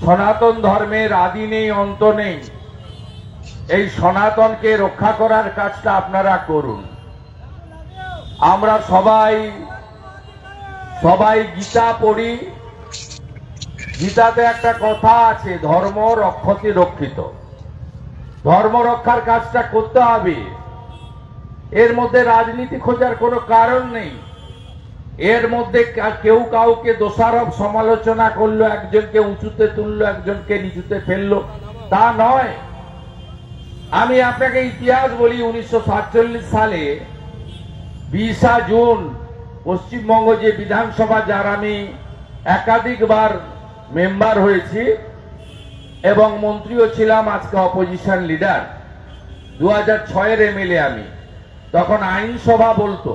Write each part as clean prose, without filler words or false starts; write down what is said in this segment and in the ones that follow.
সনাতন ধর্মের আদি নেই, অন্ত নেই। এই সনাতনকে রক্ষা করার কাজটা আপনারা করুন। আমরা সবাই গীতা পড়ি। গীতাতে একটা কথা আছে, ধর্ম রক্ষতি রক্ষিত। ধর্ম রক্ষার কাজটা করতে হবে। এর মধ্যে রাজনীতি খোঁজার কোনো কারণ নেই। এর মধ্যে কেউ কাউকে দোষারোপ সমালোচনা করলো, একজনকে উঁচুতে তুললো, একজনকে নিচুতে ফেললো, তা নয়। আমি আপনাকে ইতিহাস বলি। 1947 সালে 20 জুন পশ্চিমবঙ্গ যে বিধানসভা, যার আমি একাধিকবার মেম্বার হয়েছি এবং মন্ত্রীও ছিলাম, আজকে অপোজিশন লিডার। 2006-এর এমএলএ আমি। তখন আইনসভা বলতো,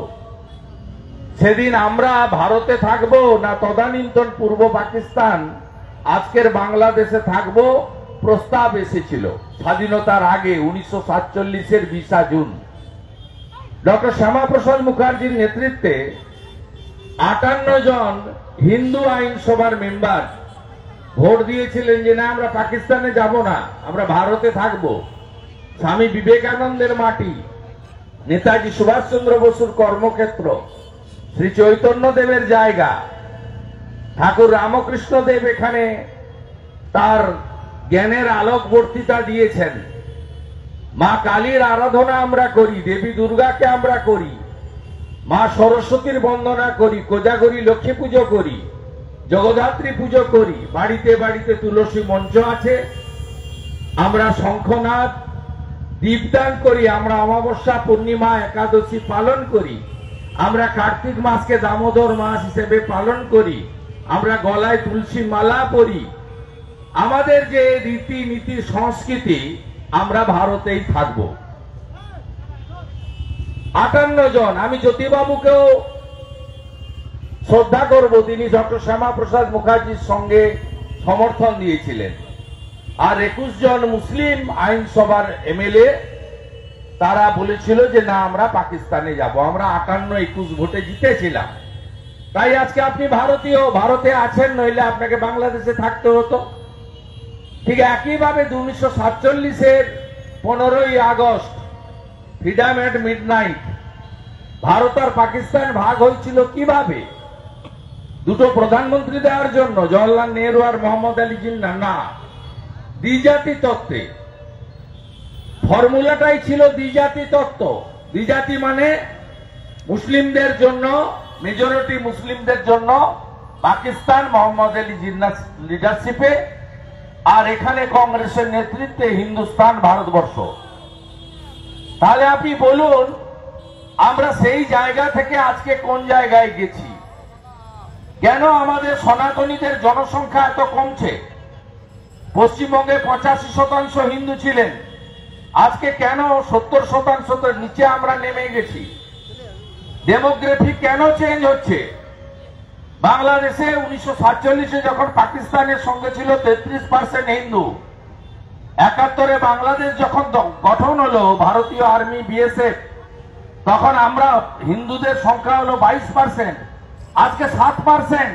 সেদিন আমরা ভারতে থাকবো না তদানীন্তন পূর্ব পাকিস্তান, আজকের বাংলাদেশে থাকবো, প্রস্তাব এসেছিল স্বাধীনতার আগে 1947-এর 20 জুন। ডক্টর শ্যামাপ্রসাদ মুখার্জির নেতৃত্বে 58 জন হিন্দু আইনসভার মেম্বার ভোট দিয়েছিলেন যে না, আমরা পাকিস্তানে যাব না, আমরা ভারতে থাকব। স্বামী বিবেকানন্দের মাটি, নেতাজি সুভাষচন্দ্র বসুর কর্মক্ষেত্র, শ্রী চৈতন্য দেবের জায়গা, ঠাকুর রামকৃষ্ণ দেব এখানে তার জ্ঞানের আলোক বর্তিতা দিয়েছেন। মা কালীর আরাধনা আমরা করি, দেবী দুর্গাকে আমরা করি, মা সরস্বতীর বন্দনা করি, কোজাগরী লক্ষ্মী পুজো করি, জগদ্ধাত্রী পুজো করি। বাড়িতে বাড়িতে তুলসী মঞ্চ আছে। আমরা শঙ্খনাদ দীপদান করি। আমরা অমাবস্যা, পূর্ণিমা, একাদশী পালন করি। আমরা কার্তিক মাসকে দামোদর মাস হিসেবে পালন করি। আমরা গলায় তুলসী মালা পরি। আমাদের যে রীতি নীতি সংস্কৃতি, আমরা ভারতেই থাকব। 58 জন। আমি জ্যোতিবাবুকেও শ্রদ্ধা করব, তিনি ডক্টর শ্যামাপ্রসাদ মুখার্জির সঙ্গে সমর্থন দিয়েছিলেন। আর 21 জন মুসলিম আইনসভার এমএলএ, তারা বলেছিল যে না, আমরা পাকিস্তানে যাব। আমরা 58-21 ভোটে জিতেছিলাম। তাই আজকে আপনি ভারতীয়, ভারতে আছেন, নইলে আপনাকে বাংলাদেশে থাকতে হতো। ঠিক একইভাবে 1947-এর 15ই আগস্ট, ফ্রিডম এট মিডনাইট, ভারত আর পাকিস্তান ভাগ হয়েছিল কিভাবে? দুটো প্রধানমন্ত্রী দেওয়ার জন্য, জওয়াহরলাল নেহরু আর মোহাম্মদ আলী জিন্নাহ? না, দ্বিজাতি তত্ত্বে। ফর্মুলাটাই ছিল দ্বিজাতি তত্ত্ব। দ্বিজাতি মানে মুসলিমদের জন্য, মেজরিটি মুসলিমদের জন্য পাকিস্তান, মোহাম্মদ আলী জিন্নাহ লিডারশিপে, আর এখানে কংগ্রেসের নেতৃত্বে হিন্দুস্তান, ভারতবর্ষ। তাহলে আপনি বলুন, আমরা সেই জায়গা থেকে আজকে কোন জায়গায় গেছি? কেন আমাদের সনাতনীদের জনসংখ্যা এত কমছে? পশ্চিমবঙ্গে 85% হিন্দু ছিলেন, আজকে কেন 70% নিচে আমরা নেমে গেছি? ডেমোগ্রাফি কেন চেঞ্জ হচ্ছে? বাংলাদেশে 1947-এ যখন পাকিস্তানের সঙ্গে ছিল 33% হিন্দু, 71-এ বাংলাদেশ যখন গঠন হলো, ভারতীয় আর্মি, বিএসএফ, তখন আমরা হিন্দুদের সংখ্যা হলো 22%, আজকে 7%।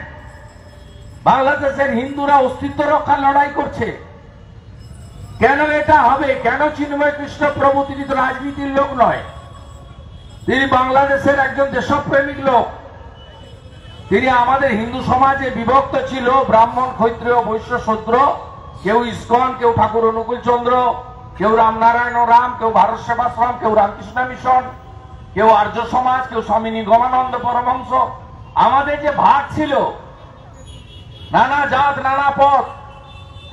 বাংলাদেশের হিন্দুরা অস্তিত্ব রক্ষার লড়াই করছে। কেন এটা হবে? কেন চিন্ময় কৃষ্ণ প্রভু, তিনি তো রাজনীতির লোক নয়, তিনি বাংলাদেশের একজন দেশপ্রেমিক লোক। তিনি আমাদের হিন্দু সমাজে বিভক্ত ছিল, ব্রাহ্মণ, ক্ষত্রিয়, বৈশ্য, শূদ্র, কেউ ইস্কন, কেউ ঠাকুর অনুকূল চন্দ্র, কেউ রামনারায়ণ রাম, কেউ ভারত সেবাশ্রম, কেউ রামকৃষ্ণ মিশন, কেউ আর্য সমাজ, কেউ স্বামী নিগমানন্দ পরমহংস। আমাদের যে ভাগ ছিল, নানা জাত নানা পথ,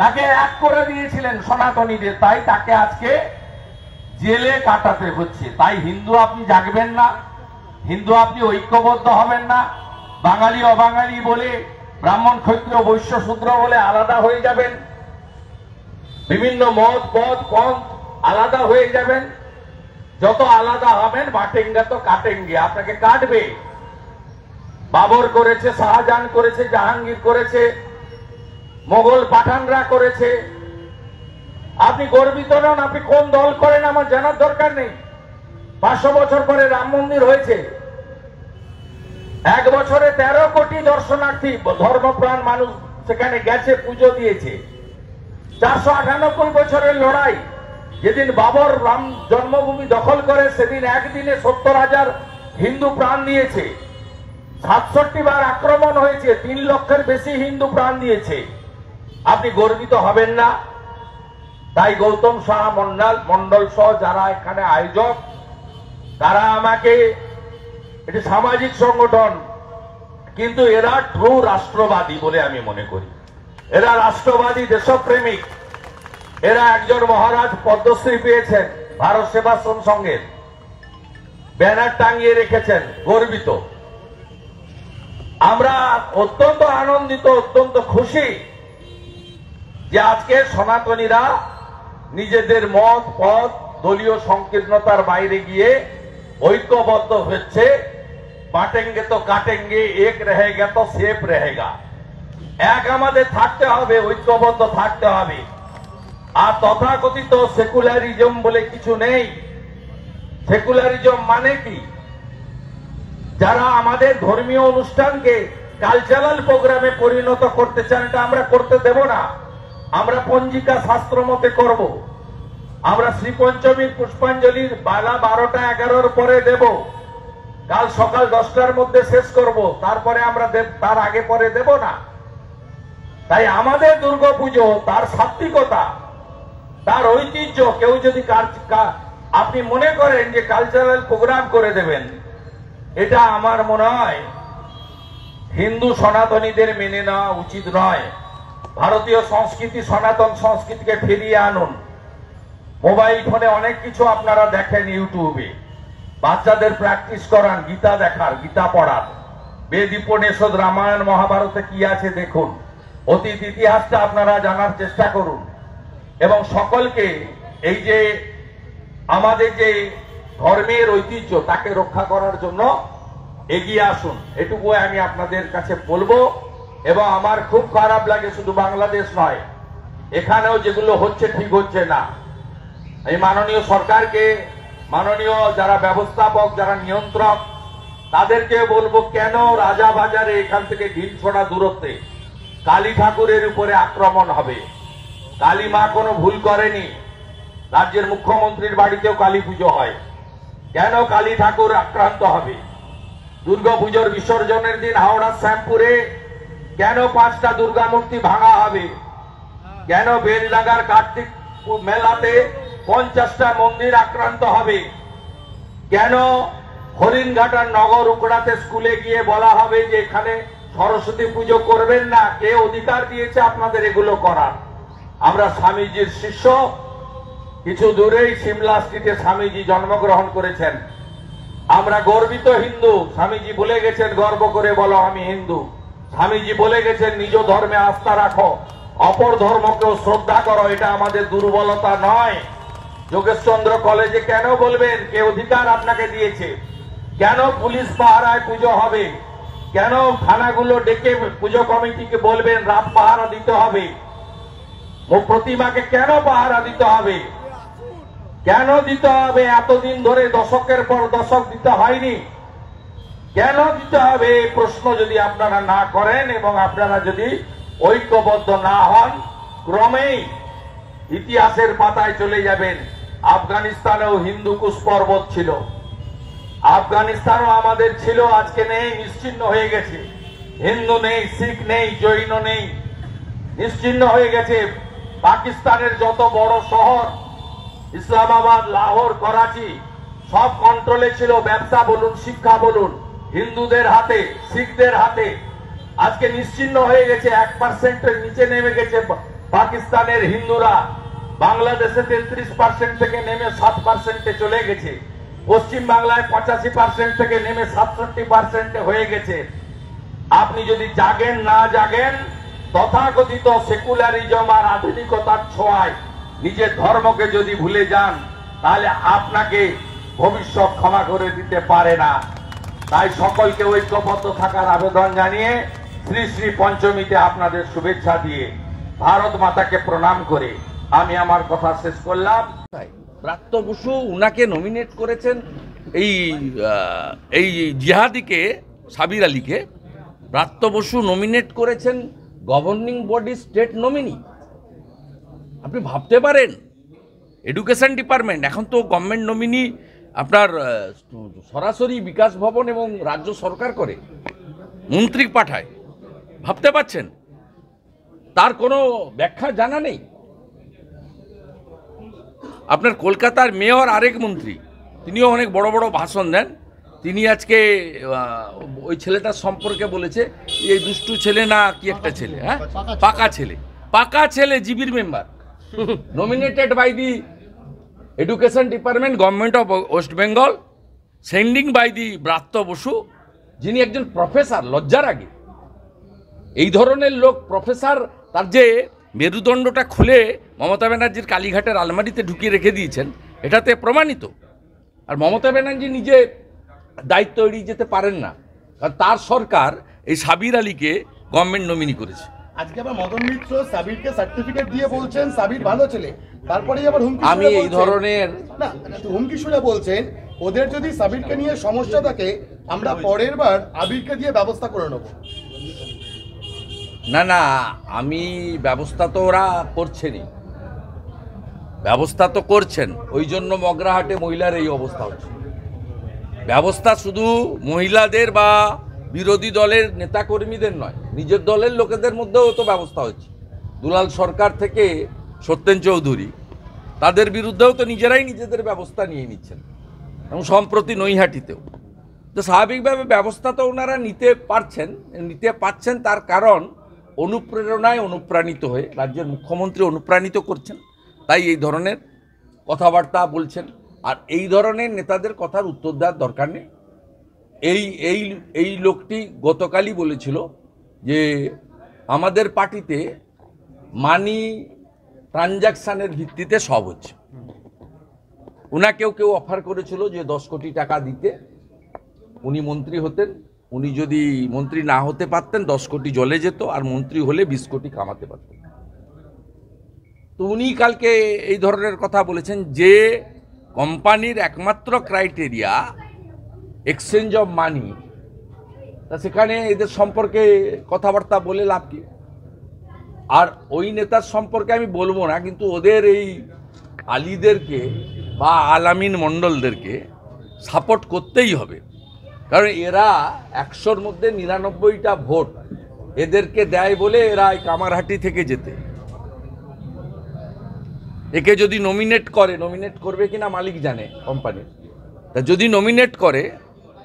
তাকে এক করে দিয়েছিলেন সনাতনীদের। তাই তাকে আজকে জেলে কাটাতে হচ্ছে। তাই হিন্দু আপনি জাগবেন না, হিন্দু আপনি ঐক্যবদ্ধ হবেন না। বাঙালি অবাঙালি বলে, ব্রাহ্মণ, ক্ষত্রিয়, বৈশ্য, শূদ্র বলে আলাদা হয়ে যাবেন। বিভিন্ন মত, পথ, পন্থ আলাদা হয়ে যাবেন। যত আলাদা হবেন, বাটেঙ্গা তো কাটেঙ্গে, আপনাকে কাটবে। বাবর করেছে, শাহজাহান করেছে, জাহাঙ্গীর করেছে, মোগল পাঠানরা করেছে। আপনি গর্বিত নন? আপনি কোন দল করেন আমার জানার দরকার নেই। 500 বছর পরে রাম মন্দির হয়েছে। 1 বছরে 13 কোটি দর্শনার্থী, ধর্মপ্রাণ মানুষ সেখানে গেছে, পুজো দিয়েছে। 498 বছরের লড়াই। যেদিন বাবর রাম জন্মভূমি দখল করে সেদিন একদিনে 70,000 হিন্দু প্রাণ দিয়েছে। 67 বার আক্রমণ হয়েছে, 3 লক্ষের বেশি হিন্দু প্রাণ দিয়েছে। আপনি গর্বিত হবেন না? তাই গৌতম শাহ মন্ডল সহ যারা এখানে আয়োজক, তারা আমাকে, এটি সামাজিক সংগঠন, কিন্তু এরা ট্রু রাষ্ট্রবাদী বলে আমি মনে করি। এরা রাষ্ট্রবাদী, দেশপ্রেমিক। এরা একজন মহারাজ পদ্মশ্রী পেয়েছেন, ভারত সেবাশ্রম সংঘের ব্যানার টাঙিয়ে রেখেছেন, গর্বিত। আমরা অত্যন্ত আনন্দিত, অত্যন্ত খুশি যে আজকে সনাতনীরা নিজেদের মত পথ দলীয় সংকীর্ণতার বাইরে গিয়ে ঐক্যবদ্ধ হচ্ছে। বাটেঙ্গে তো কাটেঙ্গে, এক রহেগা তো সেফ রহেগা। এক আমাদের থাকতে হবে, ঐক্যবদ্ধ থাকতে হবে। আর তথাকথিত সেকুলারিজম বলে কিছু নেই। সেকুলারিজম মানে কি? যারা আমাদের ধর্মীয় অনুষ্ঠানকে কালচারাল প্রোগ্রামে পরিণত করতে চান, এটা আমরা করতে দেব না। আমরা পঞ্জিকা শাস্ত্র মতে করব। আমরা শ্রী পঞ্চমীর পুষ্পাঞ্জলির বেলা 12টা 11-র পরে দেব। কাল সকাল 10টার মধ্যে শেষ করব, তারপরে আমরা তার আগে পরে দেব না। তাই আমাদের দুর্গাপুজো, তার সাত্বিকতা, তার ঐতিহ্য, কেউ যদি আপনি মনে করেন যে কালচারাল প্রোগ্রাম করে দেবেন, এটা আমার মনে হয় হিন্দু সনাতনীদের মেনে নেওয়া উচিত নয়। ভারতীয় সংস্কৃতি, সনাতন সংস্কৃতিকে ফিরিয়ে আনুন। মোবাইল ফোনে অনেক কিছু আপনারা দেখেন, ইউটিউবে বাচ্চাদের প্র্যাকটিস করান, গীতা দেখার, গীতা পড়ার, বেদ উপনিষদ রামায়ণ মহাভারতে কি আছে দেখুন। অতীত ইতিহাসটা আপনারা জানার চেষ্টা করুন এবং সকলকে এই যে আমাদের যে ধর্মের ঐতিহ্য তাকে রক্ষা করার জন্য এগিয়ে আসুন। এটুকু আমি আপনাদের কাছে বলবো। এবং আমার খুব খারাপ লাগে, শুধু বাংলাদেশ নয়, এখানেও যেগুলো হচ্ছে ঠিক হচ্ছে না। এই মাননীয় সরকারকে, মাননীয় যারা ব্যবস্থাপক, যারা নিয়ন্ত্রক, তাদেরকে বলবো, কেন রাজাবাজারে এখান থেকে ঢিলছোড়া দূরত্বে কালী ঠাকুরের উপরে আক্রমণ হবে? কালী মা কোনো ভুল করেনি। রাজ্যের মুখ্যমন্ত্রীর বাড়িতেও কালী পুজো হয়, কেন কালী ঠাকুর আক্রান্ত হবে? দুর্গাপুজোর বিসর্জনের দিন হাওড়ার শ্যামপুরে কেন 5টা দুর্গা মূর্তি ভাঙা হবে? কেন বেলডাঙ্গার কার্তিক মেলাতে 50টা মন্দির আক্রান্ত হবে? কেন হরিণঘাটার নগর উকড়াতে স্কুলে গিয়ে বলা হবে যে এখানে সরস্বতী পুজো করবেন না? কে অধিকার দিয়েছে আপনাদের এগুলো করার? আমরা স্বামীজির শিষ্য। কিছু দূরেই সিমলা স্ট্রিটে স্বামীজি জন্মগ্রহণ করেছেন। আমরা গর্বিত হিন্দু। স্বামীজি বলে গেছেন, গর্ব করে বলো আমি হিন্দু। স্বামীজি বলে গেছেন, নিজ ধর্মে আস্থা রাখো, অপর ধর্মকেও শ্রদ্ধা করো। এটা আমাদের দুর্বলতা নয়। যোগেশচন্দ্র কলেজে কেন বলবেন? কে অধিকার আপনাকে দিয়েছে? কেন পুলিশ পাহারায় পুজো হবে? কেন থানাগুলো ডেকে পুজো কমিটিকে বলবেন রাত পাহারা দিতে হবে? প্রতিমাকে কেন পাহারা দিতে হবে? কেন দিতে হবে? এতদিন ধরে দশকের পর দশক দিতে হয়নি, কেন দিতে হবে? এই প্রশ্ন যদি আপনারা না করেন এবং আপনারা যদি ঐক্যবদ্ধ না হন, ক্রমেই ইতিহাসের পাতায় চলে যাবেন। আফগানিস্তানেও হিন্দু কুশ পর্বত ছিল, আফগানিস্তানও আমাদের ছিল, আজকে নেই, নিশ্চিহ্ন হয়ে গেছে। হিন্দু নেই, শিখ নেই, জৈন নেই, নিশ্চিহ্ন হয়ে গেছে। পাকিস্তানের যত বড় শহর, ইসলামাবাদ, লাহোর, করাচি, সব কন্ট্রোলে ছিল। ব্যবসা বলুন, শিক্ষা বলুন, হিন্দুদের হাতে, শিখদের হাতে। আজকে নিশ্চিহ্ন হয়ে গেছে। 1%-এর নিচে নেমে গেছে পাকিস্তানের হিন্দুরা। বাংলাদেশে 33% থেকে নেমে 7%-এ চলে গেছে। পশ্চিম বাংলায় 85% থেকে নেমে 67%-এ হয়ে গেছে। আপনি যদি জাগেন না জাগেন, তথাকথিত সেকুলারিজম আর আধুনিকতার ছোঁয়ায় নিজের ধর্মকে যদি ভুলে যান, তাহলে আপনাকে ভবিষ্যৎ ক্ষমা করে দিতে পারে না। তাই সকলকে ঐক্যবদ্ধ থাকার আবেদন জানিয়ে, শ্রী শ্রী পঞ্চমীতে আপনাদের শুভেচ্ছা দিয়ে, ভারত মাতাকে প্রণাম করে আমি আমার কথা শেষ করলাম। ব্রাত্য বসু উনাকে নমিনেট করেছেন, এই জিহাদিকে, সাবির আলীকে ব্রাত্য বসু নমিনেট করেছেন গভর্নিং বডি স্টেট নমিনি। আপনি ভাবতে পারেন এডুকেশন ডিপার্টমেন্ট এখন তো গভর্নমেন্ট নমিনি আপনার সরাসরি বিকাশ ভবন এবং রাজ্য সরকার করে, মন্ত্রী পাঠায়। ভাবতে পারছেন তার কোনো ব্যাখ্যা জানা নেই। আপনার কলকাতার মেয়র আরেক মন্ত্রী, তিনিও অনেক বড় বড় ভাষণ দেন। তিনি আজকে ওই ছেলেটার সম্পর্কে বলেছে এই দুষ্টু ছেলে না কি একটা ছেলে, হ্যাঁ পাকা ছেলে জিবির member nominated by the Education Department, Government of West Bengal, sending by the Bratya Basu, যিনি একজন প্রফেসর। লজ্জার আগে এই ধরনের লোক প্রফেসর, তার যে মেরুদণ্ডটা খুলে মমতা ব্যানার্জির কালীঘাটের আলমারিতে ঢুকিয়ে রেখে দিয়েছেন, এটাতে প্রমাণিত। আর মমতা ব্যানার্জি নিজে দায়িত্ব এড়িয়ে যেতে পারেন না, কারণ তার সরকার এই সাবির আলীকে গভর্নমেন্ট নমিনি করেছে। আজকে আবার মদন মিত্র সাবিরকে সার্টিফিকেট দিয়ে বলছেন সাবির ভালো ছেলে, তারপরেই আবার হুমকি আমি এই ধরনের হুমকি শুনে বলছেন ওদের যদি সাবিরকে নিয়ে সমস্যা থাকে আমরা পরের বার আবিরকে দিয়ে ব্যবস্থা করে নেব। না আমি ব্যবস্থা তো ওরা করছেনই, ব্যবস্থা তো করছেন, ওই জন্য মগরাহাটে মহিলার এই অবস্থা হচ্ছে। ব্যবস্থা শুধু মহিলাদের বা বিরোধী দলের নেতাকর্মীদের নয়, নিজের দলের লোকেদের মধ্যেও তো ব্যবস্থা হচ্ছে। দুলাল সরকার থেকে সত্যেন চৌধুরী, তাদের বিরুদ্ধেও তো নিজেরাই নিজেদের ব্যবস্থা নিয়ে নিচ্ছেন, এবং সম্প্রতি নৈহাটিতেও। তো স্বাভাবিকভাবে ব্যবস্থা তো ওনারা নিতে পারছেন। তার কারণ অনুপ্রেরণায় অনুপ্রাণিত হয়ে রাজ্যের মুখ্যমন্ত্রী অনুপ্রাণিত করছেন, তাই এই ধরনের কথাবার্তা বলছেন। আর এই ধরনের নেতাদের কথার উত্তর দেওয়ার দরকার নেই। এই লোকটি গতকালই বলেছিল যে আমাদের পার্টিতে মানি ট্রানজাকশানের ভিত্তিতে সব হচ্ছে। কেউ অফার করেছিল যে 10 কোটি টাকা দিতে, উনি মন্ত্রী হতেন, উনি যদি মন্ত্রী না হতে পারতেন 10 কোটি জলে যেত, আর মন্ত্রী হলে 20 কোটি কামাতে পারতেন। তো উনি কালকে এই ধরনের কথা বলেছেন যে কোম্পানির একমাত্র ক্রাইটেরিয়া এক্সচেঞ্জ অফ মানি, তা সেখানে এদের সম্পর্কে কথাবার্তা বলে লাভ কি? আর ওই নেতার সম্পর্কে আমি বলবো না, কিন্তু ওদের এই আলীদেরকে বা আলামিন মণ্ডলদেরকে সাপোর্ট করতেই হবে, কারণ এরা 100-র মধ্যে 99টা ভোট এদেরকে দেয় বলে এরা এই কামারহাটি থেকে যেতে। একে যদি নমিনেট করবে কিনা মালিক জানে কোম্পানির, তা যদি নমিনেট করে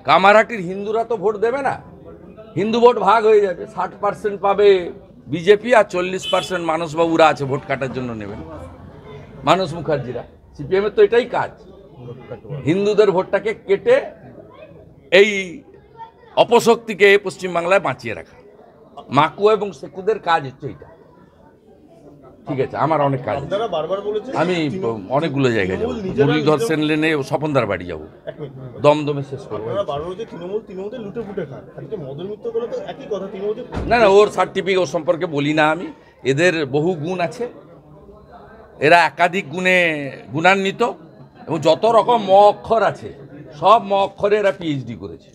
কামারহাটির হিন্দুরা তো ভোট দেবে না, হিন্দু ভোট ভাগ হয়ে যাবে। 60% পাবে বিজেপি, আর 40% মানসবাবুরা আছে ভোট কাটার জন্য নেবেন, মানস মুখার্জিরা। সিপিএমের তো এটাই কাজ, হিন্দুদের ভোটটাকে কেটে এই অপশক্তিকে পশ্চিমবাংলায় বাঁচিয়ে রাখা। মাকুয়া এবং সেকুদের কাজ হচ্ছে এইটা। ঠিক আছে, আমার অনেক কাজ, আমি অনেকগুলো জায়গায় যাবো। মুরলীধর সেন লেনে স্বপনদার বাড়ি যাবো, দমদমে শেষ করবো। না ওর সার্টিফিকেট ওর সম্পর্কে বলি না আমি। এদের বহু গুণ আছে, এরা একাধিক গুণে গুণান্বিত, এবং যত রকম ম অক্ষর আছে সব ম অক্ষরে এরা পিএইচডি করেছে।